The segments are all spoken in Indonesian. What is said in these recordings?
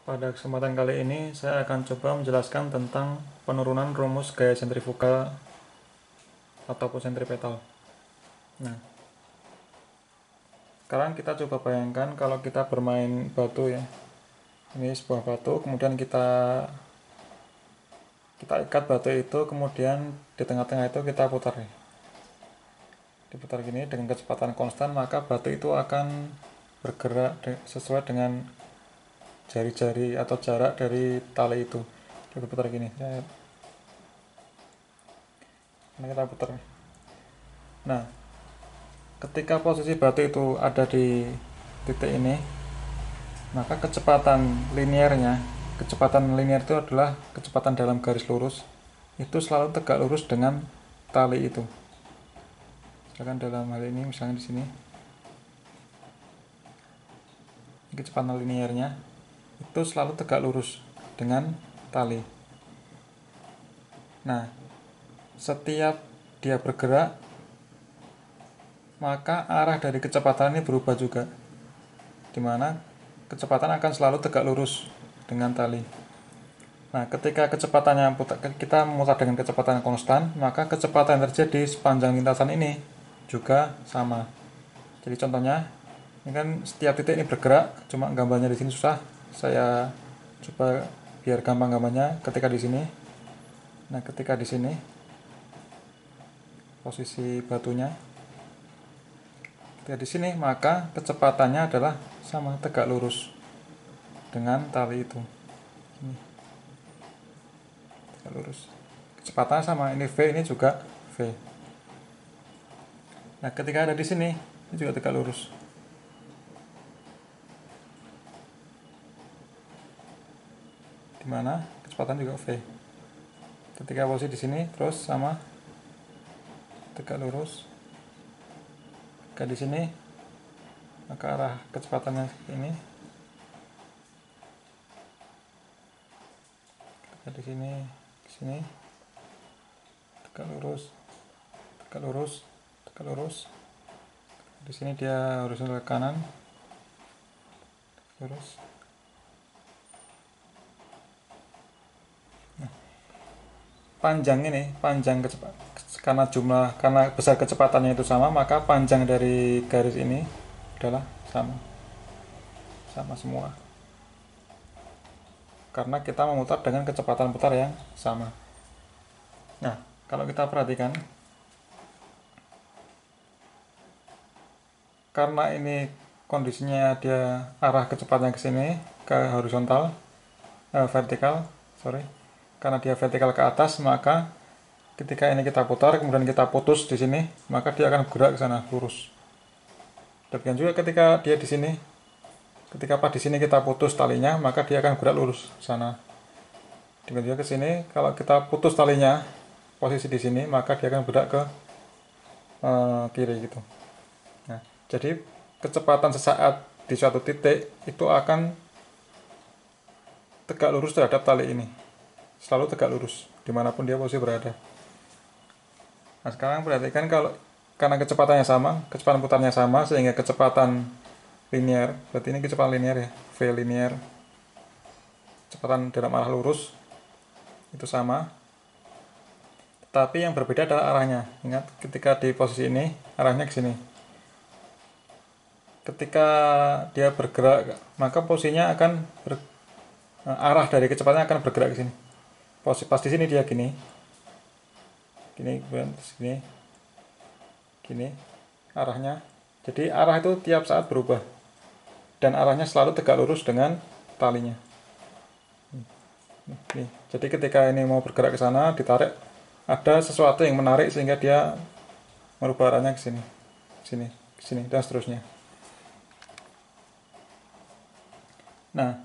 Pada kesempatan kali ini saya akan coba menjelaskan tentang penurunan rumus gaya sentrifugal ataupun sentripetal. Nah, sekarang kita coba bayangkan kalau kita bermain batu ya. Ini sebuah batu, kemudian kita ikat batu itu, kemudian di tengah-tengah itu kita putar ya. Diputar gini dengan kecepatan konstan, maka batu itu akan bergerak sesuai dengan jari-jari atau jarak dari tali itu. Kita putar gini. Ini kita putar. Nah, ketika posisi batu itu ada di titik ini, maka kecepatan linear itu adalah kecepatan dalam garis lurus, itu selalu tegak lurus dengan tali itu. Misalkan dalam hal ini, misalnya di sini, kecepatan linearnya itu selalu tegak lurus dengan tali. Nah, setiap dia bergerak, maka arah dari kecepatan ini berubah juga, dimana kecepatan akan selalu tegak lurus dengan tali. Nah, ketika kecepatannya kita memutar dengan kecepatan konstan, maka kecepatan yang terjadi sepanjang lintasan ini juga sama. Jadi contohnya, ini kan setiap titik ini bergerak, cuma gambarnya di sini susah. Saya coba biar gampang gambarnya ketika di sini. Nah, ketika di sini posisi batunya, ketika di sini maka kecepatannya adalah sama, tegak lurus dengan tali itu. Ini tegak lurus. Kecepatannya sama, ini V, ini juga V. Nah, ketika ada di sini, ini juga tegak lurus. Dimana kecepatan juga V. Ketika posisi di sini terus sama, tegak lurus. Ketika di sini, maka arah kecepatannya ini. Ketika di sini, tegak lurus, tegak lurus, tegak lurus. Di sini dia horizontal ke kanan, lurus. Nah, panjang karena besar kecepatannya itu sama, maka panjang dari garis ini adalah sama semua. Karena kita memutar dengan kecepatan putar yang sama. Nah, kalau kita perhatikan, karena ini kondisinya dia arah kecepatannya ke sini, ke horizontal, vertikal, karena dia vertikal ke atas, maka ketika ini kita putar, kemudian kita putus di sini, maka dia akan bergerak ke sana lurus. Demikian juga ketika dia di sini, ketika pas di sini kita putus talinya, maka dia akan bergerak lurus ke sana. Demikian juga ke sini, kalau kita putus talinya, posisi di sini, maka dia akan bergerak ke kiri gitu. Nah, jadi kecepatan sesaat di suatu titik itu akan tegak lurus terhadap tali ini, selalu tegak lurus dimanapun dia posisi berada. Nah, sekarang perhatikan, karena kecepatannya sama, kecepatan putarnya sama, sehingga kecepatan linear, berarti ini kecepatan linear ya, V linear, kecepatan dalam arah lurus itu sama, tapi yang berbeda adalah arahnya. Ingat, ketika di posisi ini arahnya ke sini. Ketika dia bergerak, maka posisinya akan arah dari kecepatannya akan bergerak ke sini. Pas di sini dia gini, gini arahnya. Jadi arah itu tiap saat berubah, dan arahnya selalu tegak lurus dengan talinya. Nih, jadi ketika ini mau bergerak ke sana, ditarik, ada sesuatu yang menarik sehingga dia merubah arahnya ke sini, ke sini, dan seterusnya. Nah,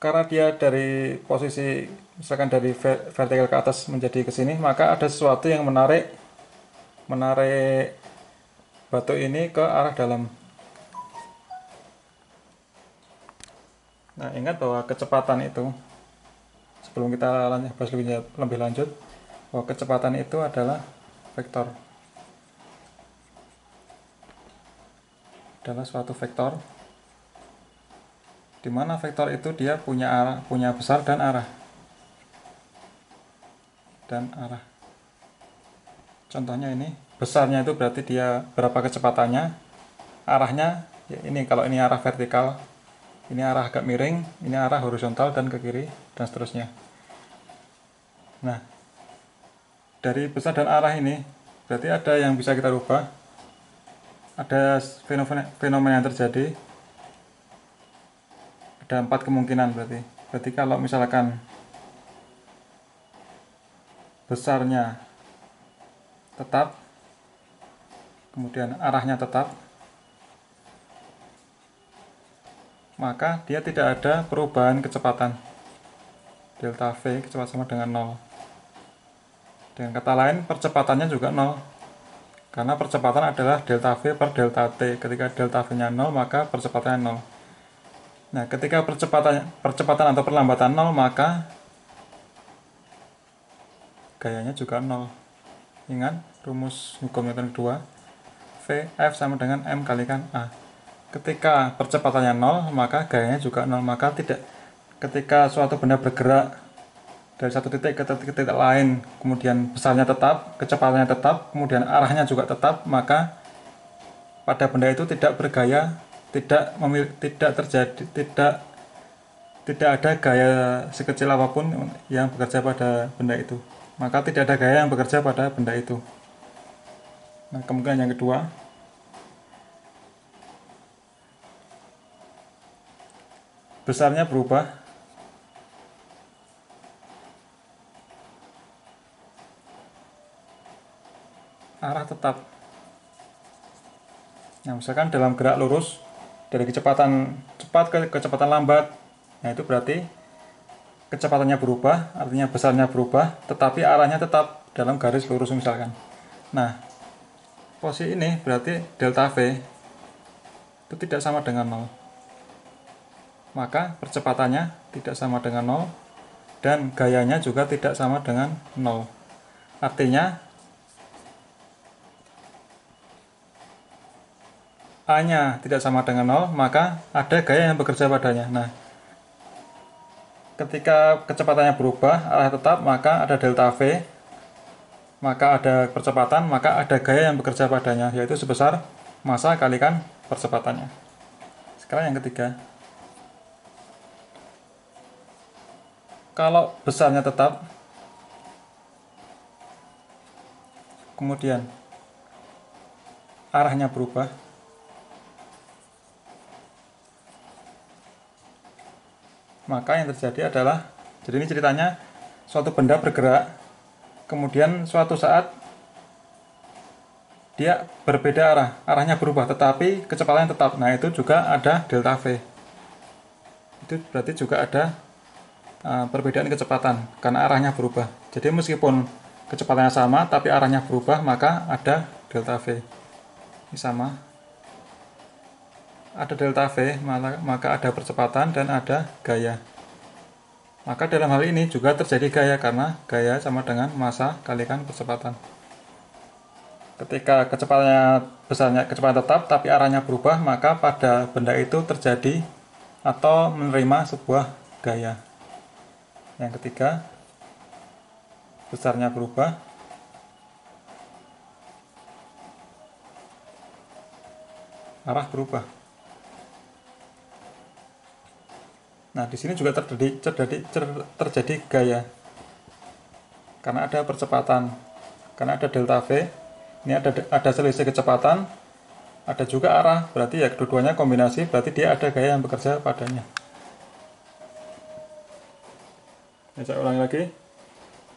karena dia dari posisi, misalkan dari vertikal ke atas menjadi ke sini, maka ada sesuatu yang menarik batu ini ke arah dalam. Nah, ingat bahwa kecepatan itu, sebelum kita bahas lebih lanjut, bahwa kecepatan itu adalah vektor, adalah suatu vektor di mana vektor itu dia punya besar dan arah. Contohnya ini, besarnya itu berarti dia berapa kecepatannya, arahnya ya ini, kalau ini arah vertikal, ini arah agak miring, ini arah horizontal dan ke kiri dan seterusnya. Nah, dari besar dan arah ini berarti ada yang bisa kita rubah, ada fenomena yang terjadi, ada 4 kemungkinan. Berarti kalau misalkan besarnya tetap, kemudian arahnya tetap, maka dia tidak ada perubahan kecepatan. Delta V kecepatan sama dengan 0. Dengan kata lain, percepatannya juga 0. Karena percepatan adalah delta V per delta T. Ketika delta V-nya 0, maka percepatannya 0. Nah, ketika percepatan atau perlambatan 0, maka gayanya juga 0. Ingat rumus hukum Newton kedua, Vf sama dengan M kalikan A. Ketika percepatannya 0, maka gayanya juga 0. Maka ketika suatu benda bergerak dari satu titik ke titik lain, kemudian besarnya tetap, kecepatannya tetap, kemudian arahnya juga tetap, maka pada benda itu tidak bergaya, tidak ada gaya sekecil apapun yang bekerja pada benda itu. Maka tidak ada gaya yang bekerja pada benda itu. Nah, kemungkinan yang kedua, besarnya berubah, arah tetap. Nah, misalkan dalam gerak lurus dari kecepatan cepat ke kecepatan lambat, nah itu berarti kecepatannya berubah, artinya besarnya berubah, tetapi arahnya tetap dalam garis lurus misalkan. Nah, posisi ini berarti delta V itu tidak sama dengan 0. Maka percepatannya tidak sama dengan 0 dan gayanya juga tidak sama dengan 0. Artinya A-nya tidak sama dengan 0, maka ada gaya yang bekerja padanya. Nah, ketika kecepatannya berubah, arah tetap, maka ada delta V, maka ada percepatan, maka ada gaya yang bekerja padanya, yaitu sebesar massa kalikan percepatannya. Sekarang yang ketiga, kalau besarnya tetap, kemudian arahnya berubah, maka yang terjadi adalah, jadi ini ceritanya suatu benda bergerak, kemudian suatu saat dia berbeda arahnya berubah, tetapi kecepatannya tetap. Nah, itu juga ada delta V. Itu berarti juga ada perbedaan kecepatan karena arahnya berubah. Jadi meskipun kecepatannya sama, tapi arahnya berubah, maka ada delta V. Ini sama. Ada delta V, maka ada percepatan dan ada gaya. Maka dalam hal ini juga terjadi gaya karena gaya sama dengan massa kalikan percepatan. Ketika kecepatan tetap tapi arahnya berubah, maka pada benda itu terjadi atau menerima sebuah gaya. Yang ketiga, besarnya berubah, arah berubah. Nah, di sini juga terjadi gaya karena ada percepatan, karena ada delta V. Ini ada selisih kecepatan, ada juga arah, berarti ya kedua-duanya kombinasi, berarti dia ada gaya yang bekerja padanya. Saya ulangi lagi.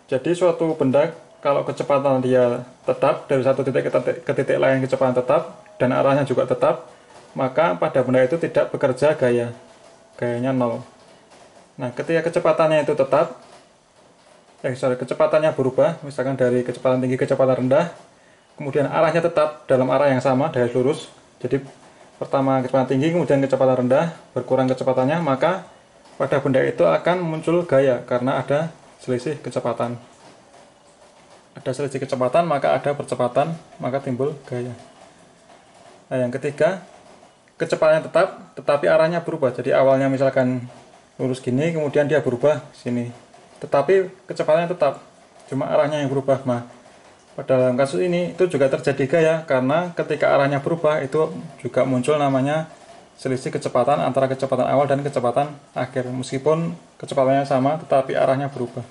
Jadi suatu benda kalau kecepatan dia tetap dari satu titik ke titik lain, kecepatan tetap dan arahnya juga tetap, maka pada benda itu tidak bekerja gayanya 0. Nah, ketika kecepatannya itu tetap, kecepatannya berubah, misalkan dari kecepatan tinggi ke kecepatan rendah, kemudian arahnya tetap dalam arah yang sama, garis lurus. Jadi pertama kecepatan tinggi, kemudian kecepatan rendah, berkurang kecepatannya, maka pada benda itu akan muncul gaya karena ada selisih kecepatan. Ada selisih kecepatan, maka ada percepatan, maka timbul gaya. Nah, yang ketiga, kecepatannya tetap, tetapi arahnya berubah. Jadi awalnya misalkan lurus gini, kemudian dia berubah sini, tetapi kecepatannya tetap, cuma arahnya yang berubah. Nah, pada dalam kasus ini itu juga terjadi gaya, karena ketika arahnya berubah itu juga muncul namanya selisih kecepatan antara kecepatan awal dan kecepatan akhir. Meskipun kecepatannya sama, tetapi arahnya berubah.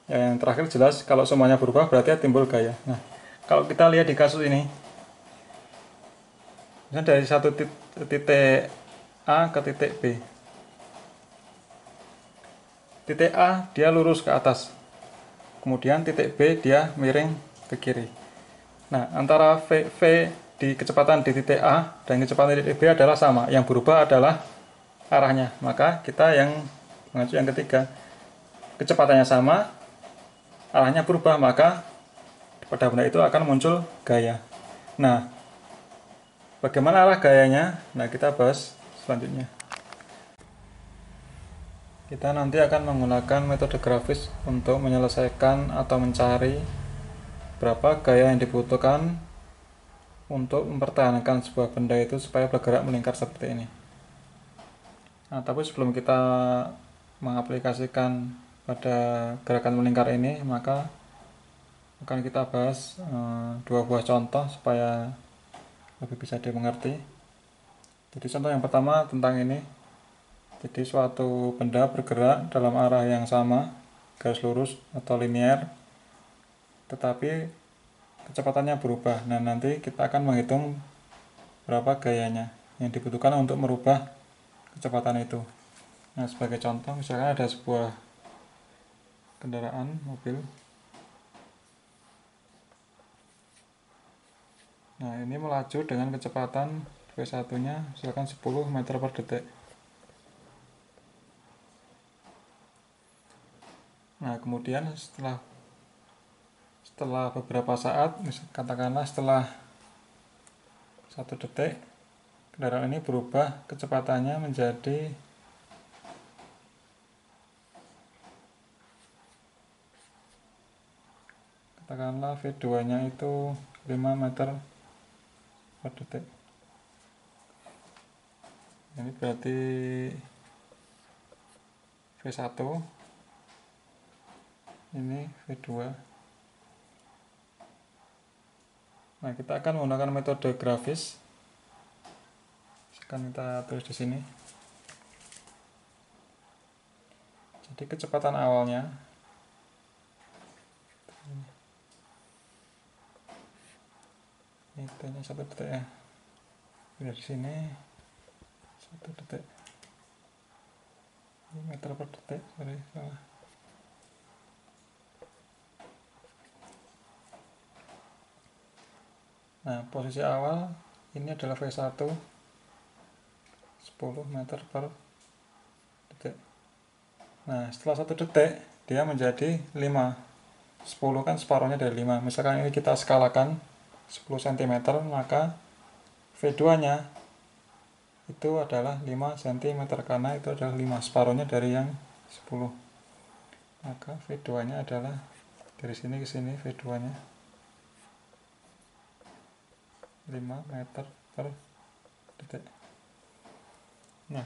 Ya, yang terakhir jelas kalau semuanya berubah berarti timbul gaya. Nah, kalau kita lihat di kasus ini, misalnya dari satu titik A ke titik B. Titik A dia lurus ke atas, kemudian titik B dia miring ke kiri. Nah, antara V di kecepatan di titik A dan kecepatan di titik B adalah sama. Yang berubah adalah arahnya. Maka kita yang mengacu yang ketiga, kecepatannya sama, arahnya berubah, maka pada benda itu akan muncul gaya. Nah, bagaimana arah gayanya? Nah, kita bahas selanjutnya. Kita nanti akan menggunakan metode grafis untuk menyelesaikan atau mencari berapa gaya yang dibutuhkan untuk mempertahankan sebuah benda itu supaya bergerak melingkar seperti ini. Nah, tapi sebelum kita mengaplikasikan pada gerakan melingkar ini, maka akan kita bahas dua buah contoh supaya lebih bisa dimengerti. Jadi contoh yang pertama tentang ini. Jadi suatu benda bergerak dalam arah yang sama, garis lurus atau linear, tetapi kecepatannya berubah. Nah, nanti kita akan menghitung berapa gayanya yang dibutuhkan untuk merubah kecepatan itu. Nah, sebagai contoh, misalkan ada sebuah kendaraan mobil. Nah, ini melaju dengan kecepatan V1-nya misalkan 10 meter per detik. Nah, kemudian setelah beberapa saat, katakanlah setelah 1 detik, kendaraan ini berubah kecepatannya menjadi katakanlah V2-nya itu 5 meter per detik. Ini berarti V1, ini V2. Nah, kita akan menggunakan metode grafis. Akan kita tulis di sini. Jadi kecepatan awalnya ini T-nya 1 detik ya. Dari sini 1 detik. Ini meter per detik, sorry, salah. Nah, posisi awal ini adalah V1 10 meter per detik. Nah, setelah 1 detik dia menjadi 5. 10 kan separuhnya dari 5. Misalkan ini kita skalakan 10 cm, maka V2-nya itu adalah 5 cm karena itu adalah 5, separuhnya dari yang 10. Maka V2-nya adalah dari sini ke sini, V2-nya 5 meter per detik. Nah,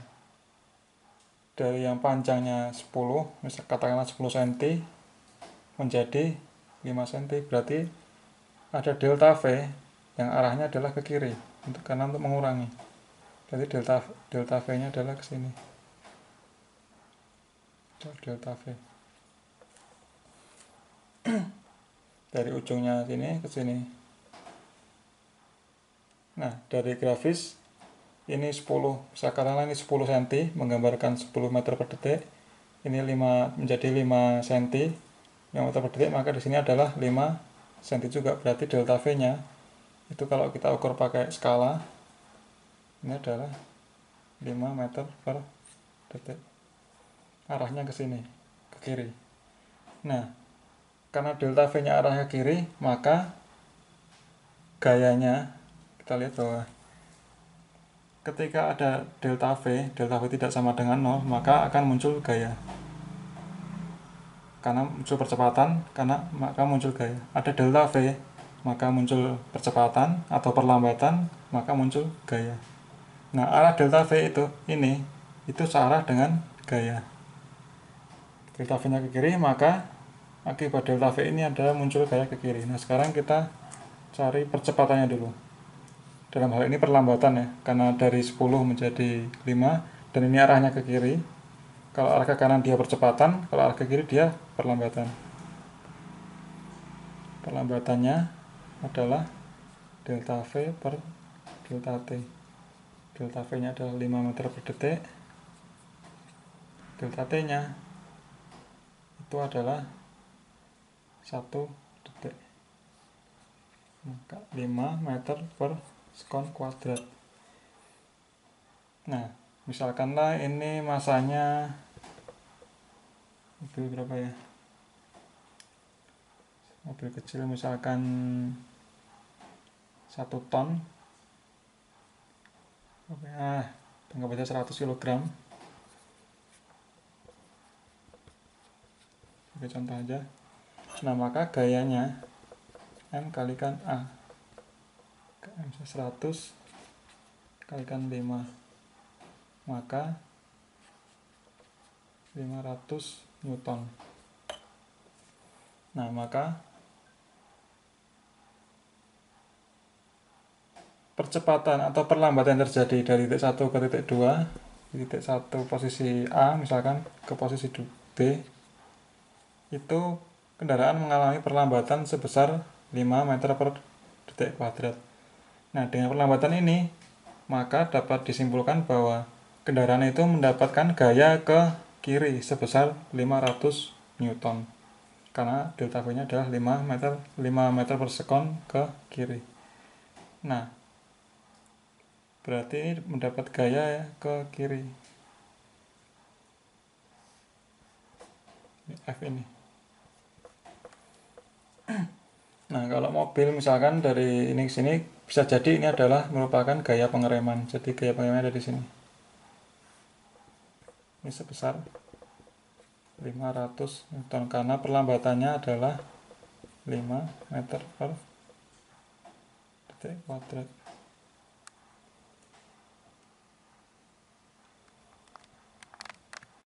dari yang panjangnya 10, misal katakanlah 10 cm menjadi 5 cm, berarti ada delta V yang arahnya adalah ke kiri karena untuk mengurangi. Jadi delta V-nya adalah ke sini. Delta V. Dari ujungnya sini ke sini. Nah, dari grafis ini 10, katakanlah ini 10 cm menggambarkan 10 meter per detik. Ini 5 menjadi 5 cm 5 meter per detik, maka di sini adalah 5 cm juga. Berarti delta V-nya itu kalau kita ukur pakai skala ini adalah 5 meter per detik. Arahnya ke sini, ke kiri. Nah, karena delta V-nya arahnya ke kiri, maka gayanya kita lihat bahwa ketika ada delta V tidak sama dengan 0, maka akan muncul gaya. Karena muncul percepatan, maka muncul gaya. Ada delta V maka muncul percepatan, atau perlambatan, maka muncul gaya. Nah, arah delta V itu searah dengan gaya. Delta V-nya ke kiri, maka akibat delta V ini adalah muncul gaya ke kiri. Nah, sekarang kita cari percepatannya dulu. Dalam hal ini perlambatan ya, karena dari 10 menjadi 5, dan ini arahnya ke kiri. Kalau arah ke kanan dia percepatan, kalau arah ke kiri dia perlambatan. Perlambatannya adalah delta V per delta T. Delta V-nya adalah 5 meter per detik. Delta T-nya itu adalah 1 detik. Maka 5 meter per sekon kuadrat. Nah, misalkanlah ini masanya mobil berapa ya? Mobil kecil misalkan 1 ton. Anggap aja 100 kg. Oke, contoh aja. Nah, maka gayanya M kalikan A. M 100 kalikan 5. Maka 500 Newton. Nah, maka percepatan atau perlambatan yang terjadi dari titik 1 ke titik 2, di titik 1 posisi A misalkan ke posisi B, itu kendaraan mengalami perlambatan sebesar 5 meter per detik kuadrat. Nah, dengan perlambatan ini, maka dapat disimpulkan bahwa kendaraan itu mendapatkan gaya ke kiri sebesar 500 Newton. Karena delta V-nya adalah 5 meter per sekon ke kiri. Nah, berarti ini mendapat gaya ya ke kiri. F ini. Nah, kalau mobil misalkan dari ini ke sini, bisa jadi ini adalah merupakan gaya pengereman. Jadi gaya pengereman ada di sini. Ini sebesar 500 Newton karena perlambatannya adalah 5 meter per detik kuadrat.